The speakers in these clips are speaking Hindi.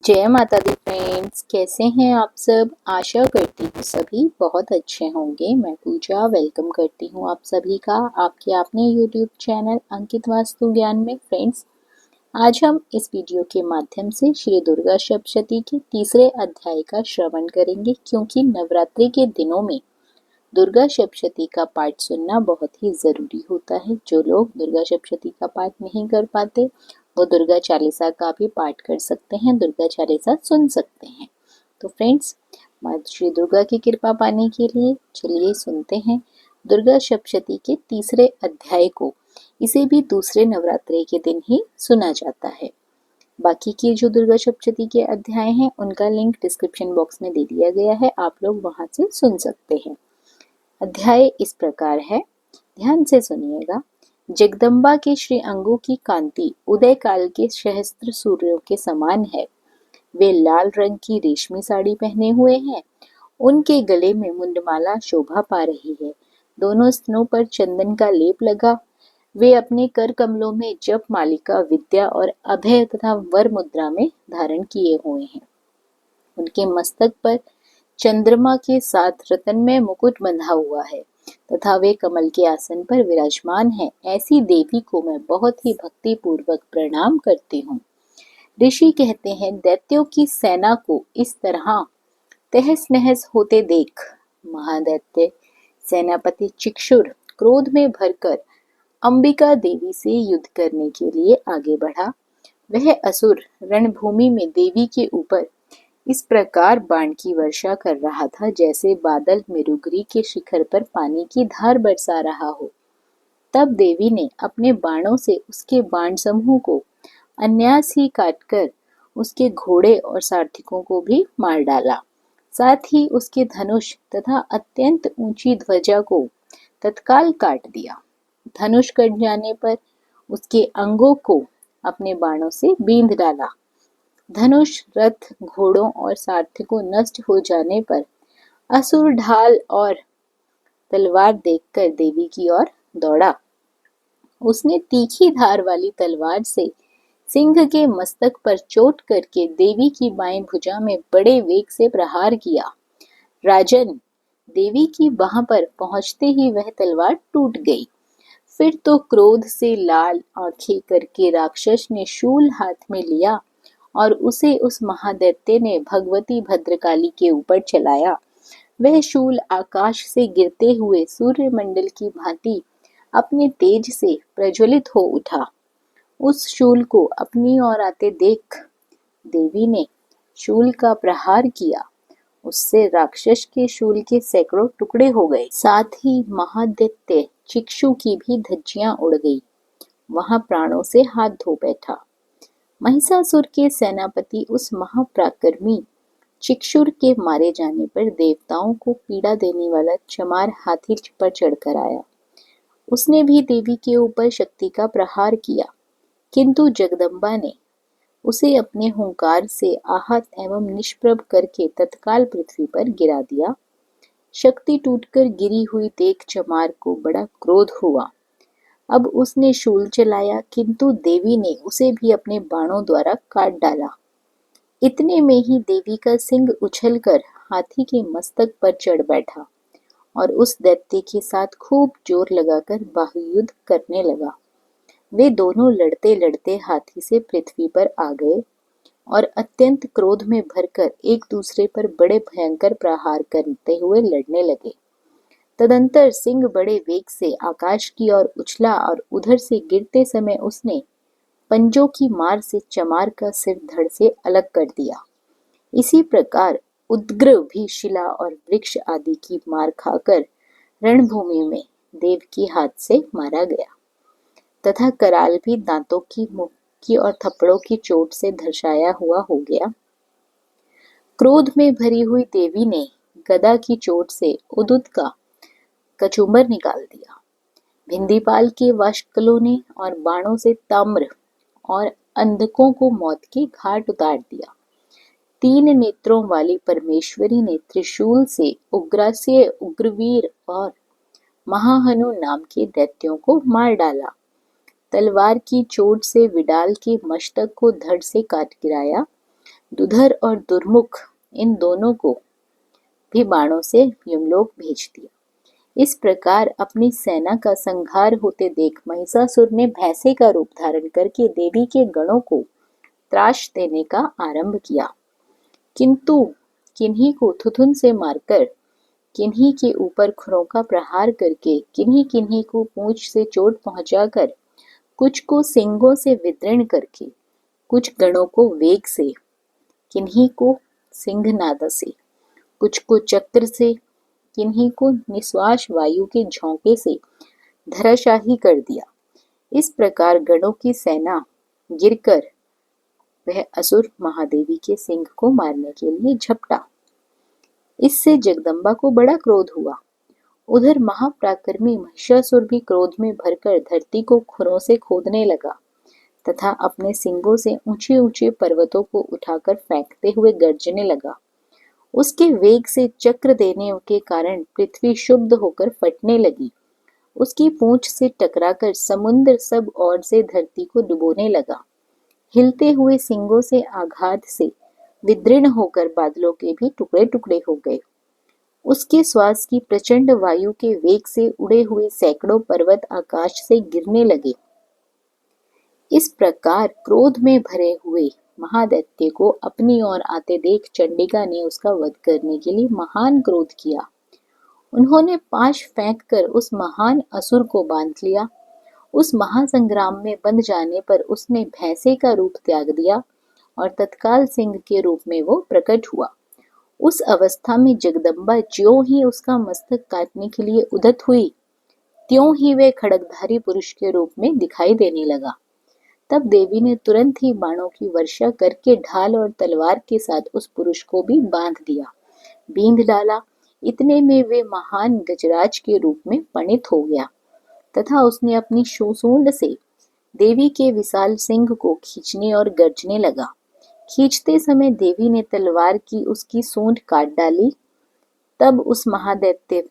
जय माता दी फ्रेंड्स, कैसे हैं आप सब। आशा करती हूँ सभी बहुत अच्छे होंगे। मैं पूजा वेलकम करती हूँ आप सभी का आपके अपने यूट्यूब चैनल अंकित वास्तु ज्ञान में। फ्रेंड्स, आज हम इस वीडियो के माध्यम से श्री दुर्गा सप्तशती के तीसरे अध्याय का श्रवण करेंगे, क्योंकि नवरात्रि के दिनों में दुर्गा सप्तशती का पाठ सुनना बहुत ही जरूरी होता है। जो लोग दुर्गा सप्तशती का पाठ नहीं कर पाते वो दुर्गा चालीसा का भी पाठ कर सकते हैं, दुर्गा चालीसा सुन सकते हैं। तो फ्रेंड्स, माँ श्री दुर्गा की कृपा पाने के लिए चलिए सुनते हैं दुर्गा सप्तशती के तीसरे अध्याय को। इसे भी दूसरे नवरात्रि के दिन ही सुना जाता है। बाकी के जो दुर्गा सप्तशती के अध्याय हैं उनका लिंक डिस्क्रिप्शन बॉक्स में दे दिया गया है, आप लोग वहां से सुन सकते हैं। अध्याय इस प्रकार है, ध्यान से सुनिएगा। जगदम्बा के श्री अंगों की कांति उदय काल के सहस्त्र सूर्यों के समान है। वे लाल रंग की रेशमी साड़ी पहने हुए हैं। उनके गले में मुंडमाला शोभा पा रही है। दोनों स्तनों पर चंदन का लेप लगा। वे अपने कर कमलों में जप मालिका, विद्या और अभय तथा वर मुद्रा में धारण किए हुए हैं। उनके मस्तक पर चंद्रमा के साथ रत्नमय मुकुट बंधा हुआ है तथा वे कमल के आसन पर विराजमान है। ऐसी देवी को मैं बहुत ही भक्ति पूर्वक प्रणाम करती हूँ। ऋषि कहते हैं, दैत्यों की सेना को इस तरह तहस नहस होते देख महादैत्य सेनापति चिक्षुर क्रोध में भरकर अंबिका देवी से युद्ध करने के लिए आगे बढ़ा। वह असुर रणभूमि में देवी के ऊपर इस प्रकार बाण की वर्षा कर रहा था, जैसे बादल मेरुगिरी के शिखर पर पानी की धार बरसा रहा हो। तब देवी ने अपने बाणों से उसके बाण समूह को अन्यास ही काटकर उसके घोड़े और सारथिकों को भी मार डाला। साथ ही उसके धनुष तथा अत्यंत ऊंची ध्वजा को तत्काल काट दिया। धनुष कट जाने पर उसके अंगों को अपने बाणों से बींध डाला। धनुष, रथ, घोड़ों और सारथिकों नष्ट हो जाने पर असुर ढाल और तलवार देखकर देवी की ओर दौड़ा। उसने तीखी धार वाली तलवार से सिंह के मस्तक पर चोट करके देवी की बाएं भुजा में बड़े वेग से प्रहार किया। राजन, देवी की बाह पर पहुंचते ही वह तलवार टूट गई। फिर तो क्रोध से लाल आंखें करके राक्षस ने शूल हाथ में लिया और उसे उस महादैत्य ने भगवती भद्रकाली के ऊपर चलाया। वह शूल आकाश से गिरते हुए सूर्यमंडल की भांति अपने तेज से प्रज्वलित हो उठा। उस शूल को अपनी ओर आते देख देवी ने शूल का प्रहार किया। उससे राक्षस के शूल के सैकड़ों टुकड़े हो गए। साथ ही महादैत्य चिक्षु की भी धज्जियां उड़ गई। वहां प्राणों से हाथ धो बैठा। महिषासुर के सेनापति उस महापराक्रमी चिक्षुर के मारे जाने पर देवताओं को पीड़ा देने वाला चमार हाथी पर चढ़कर आया। उसने भी देवी के ऊपर शक्ति का प्रहार किया, किंतु जगदम्बा ने उसे अपने हुंकार से आहत एवं निष्प्रभ करके तत्काल पृथ्वी पर गिरा दिया। शक्ति टूटकर गिरी हुई देख चमार को बड़ा क्रोध हुआ। अब उसने शूल चलाया, किंतु देवी ने उसे भी अपने बाणों द्वारा काट डाला। इतने में ही देवी का सिंह उछलकर हाथी के मस्तक पर चढ़ बैठा और उस दैत्य के साथ खूब जोर लगाकर बाहुयुद्ध करने लगा। वे दोनों लड़ते लड़ते हाथी से पृथ्वी पर आ गए और अत्यंत क्रोध में भरकर एक दूसरे पर बड़े भयंकर प्रहार करते हुए लड़ने लगे। तदंतर सिंह बड़े वेग से आकाश की ओर उछला और उधर से गिरते समय उसने पंजों की मार से चमार का सिर धड़ से अलग कर दिया। इसी प्रकार उद्ग्र भी शिला और वृक्ष आदि की मार खाकर रणभूमि में देव के हाथ से मारा गया तथा कराल भी दांतों की, मुंह की और थप्पड़ों की चोट से धर्षाया हुआ हो गया। क्रोध में भरी हुई देवी ने गदा की चोट से उदुत का कचूमर निकाल दिया। भिंदीपाल के वाशकलों ने और बाणों से ताम्र और अंधकों को मौत के घाट उतार दिया। 3 नेत्रों वाली परमेश्वरी ने त्रिशूल से उग्रास्य, उग्रवीर और महाहनु नाम के दैत्यों को मार डाला। तलवार की चोट से विडाल के मस्तक को धड़ से काट गिराया। दुधर और दुर्मुख इन दोनों को भी बाणों से यमलोक भेज दिया। इस प्रकार अपनी सेना का संहार होते देख महिषासुर ने भैंसे का रूप धारण करके देवी के गणों को त्रास देने का आरंभ किया, किंतु किन्हीं को थुथुन से मारकर, किन्हीं के ऊपर खुरों का प्रहार करके, किन्हीं किन्हीं को पूंछ से चोट पहुंचाकर, कुछ को सींगों से विदीर्ण करके, कुछ गणों को वेग से, किन्हीं को सिंहनाद से, कुछ को चक्र से, किन्हीं को निश्वास वायु के झोंके से धराशाही कर दिया। इस प्रकार गणों की सेना गिरकर वह असुर महादेवी के सिंह को मारने के लिए झपटा। इससे जगदम्बा को बड़ा क्रोध हुआ। उधर महापराक्रमी महिषासुर भी क्रोध में भरकर धरती को खुरों से खोदने लगा तथा अपने सिंगों से ऊंचे ऊंचे पर्वतों को उठाकर फेंकते हुए गर्जने लगा। उसके वेग से चक्र देने के कारण पृथ्वी शुद्ध होकर फटने लगी। उसकी पूंछ से टकराकर समुद्र सब ओर से धरती को डुबोने लगा। हिलते हुए सिंगों से आघात से विदीर्ण होकर बादलों के भी टुकड़े टुकड़े हो गए। उसके श्वास की प्रचंड वायु के वेग से उड़े हुए सैकड़ों पर्वत आकाश से गिरने लगे। इस प्रकार क्रोध में भरे हुए महादैत्य को अपनी ओर आते देख चंडिका ने उसका वध करने के लिए महान क्रोध किया। उन्होंने पाश फेंककर उस महान असुर को बांध लिया। उस महासंग्राम में बंध जाने पर उसने भैंसे का रूप त्याग दिया और तत्काल सिंह के रूप में वो प्रकट हुआ। उस अवस्था में जगदम्बा ज्यों ही उसका मस्तक काटने के लिए उद्यत हुई, त्यों ही वे खड्गधारी पुरुष के रूप में दिखाई देने लगा। तब देवी ने तुरंत ही बाणों की वर्षा करके ढाल और तलवार के साथ उस पुरुष को भी बींध डाला। इतने में वे महान गजराज के रूप में परिणित हो गया तथा उसने अपनी सूंड से देवी के विशाल सिंह को खींचने और गर्जने लगा। खींचते समय देवी ने तलवार की उसकी सूंड काट डाली। तब उस महादैत्य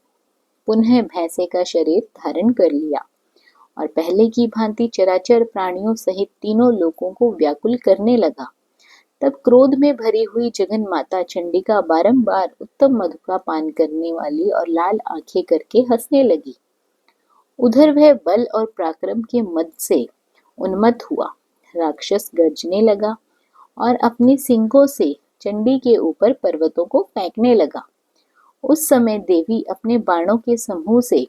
पुनः भैंसे का शरीर धारण कर लिया और पहले की भांति चराचर प्राणियों सहित तीनों लोगों को व्याकुल करने लगा। तब क्रोध में भरी हुई जगन माता चंडिका बारंबार उत्तम मधु का पान करने वाली और लाल आंखें करके हंसने लगी। उधर वह बल और पराक्रम के मद से उन्मत्त हुआ। राक्षस गर्जने लगा और अपने सिंगों से चंडी के ऊपर पर्वतों को फेंकने लगा। उस समय देवी अपने बाणों के समूह से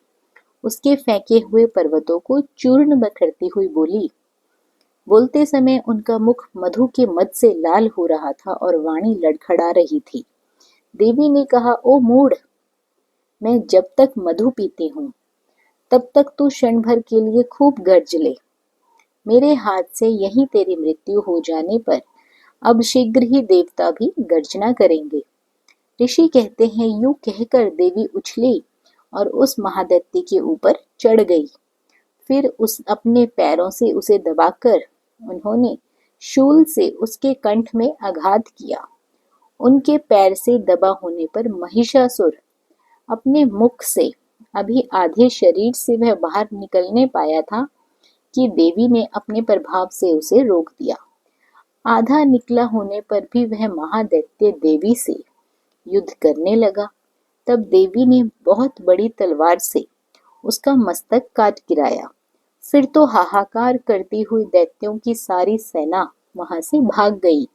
उसके फेंके हुए पर्वतों को चूर्ण करती हुई बोली। बोलते समय उनका मुख मधु के मद से लाल हो रहा था और वाणी लड़खड़ा रही थी। देवी ने कहा, ओ मूढ़, मैं जब तक मधु पीती हूँ तब तक तू क्षण भर के लिए खूब गर्ज ले। मेरे हाथ से यहीं तेरी मृत्यु हो जाने पर अब शीघ्र ही देवता भी गर्जना करेंगे। ऋषि कहते हैं, यूं कहकर देवी उछली और उस महादैत्य के ऊपर चढ़ गई। फिर उस अपने पैरों से उसे दबाकर उन्होंने शूल से उसके कंठ में आघात किया। उनके पैर से दबा होने पर महिषासुर अपने मुख से अभी आधे शरीर से वह बाहर निकलने पाया था कि देवी ने अपने प्रभाव से उसे रोक दिया। आधा निकला होने पर भी वह महादैत्य देवी से युद्ध करने लगा। तब देवी ने बहुत बड़ी तलवार से उसका मस्तक काट गिराया। फिर तो हाहाकार करती हुई दैत्यों की सारी सेना वहां से भाग गई।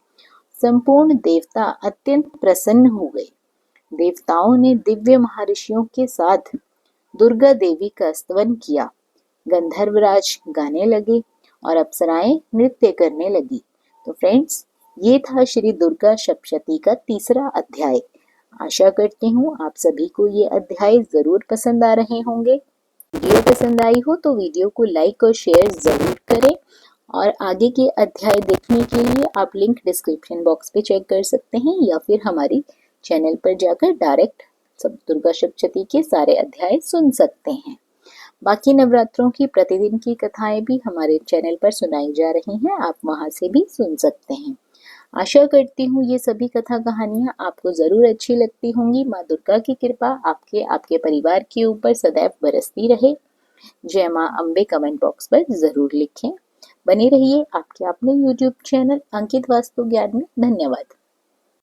संपूर्ण देवता अत्यंत प्रसन्न हो गए। देवताओं ने दिव्य महर्षियों के साथ दुर्गा देवी का स्तवन किया। गंधर्वराज गाने लगे और अप्सराएं नृत्य करने लगी। तो फ्रेंड्स, ये था श्री दुर्गा सप्तशती का तीसरा अध्याय। आशा करती हूँ आप सभी को ये अध्याय जरूर पसंद आ रहे होंगे। वीडियो पसंद आई हो तो वीडियो को लाइक और शेयर जरूर करें और आगे के अध्याय देखने के लिए आप लिंक डिस्क्रिप्शन बॉक्स पे चेक कर सकते हैं या फिर हमारी चैनल पर जाकर डायरेक्ट सब दुर्गा सप्तशती के सारे अध्याय सुन सकते हैं। बाकी नवरात्रों की प्रतिदिन की कथाएं भी हमारे चैनल पर सुनाई जा रही हैं, आप वहां से भी सुन सकते हैं। आशा करती हूँ ये सभी कथा कहानियां आपको जरूर अच्छी लगती होंगी। माँ दुर्गा की कृपा आपके परिवार के ऊपर सदैव बरसती रहे। जय माँ अम्बे कमेंट बॉक्स पर जरूर लिखें। बने रहिए आपके अपने YouTube चैनल अंकित वास्तु ज्ञान में। धन्यवाद।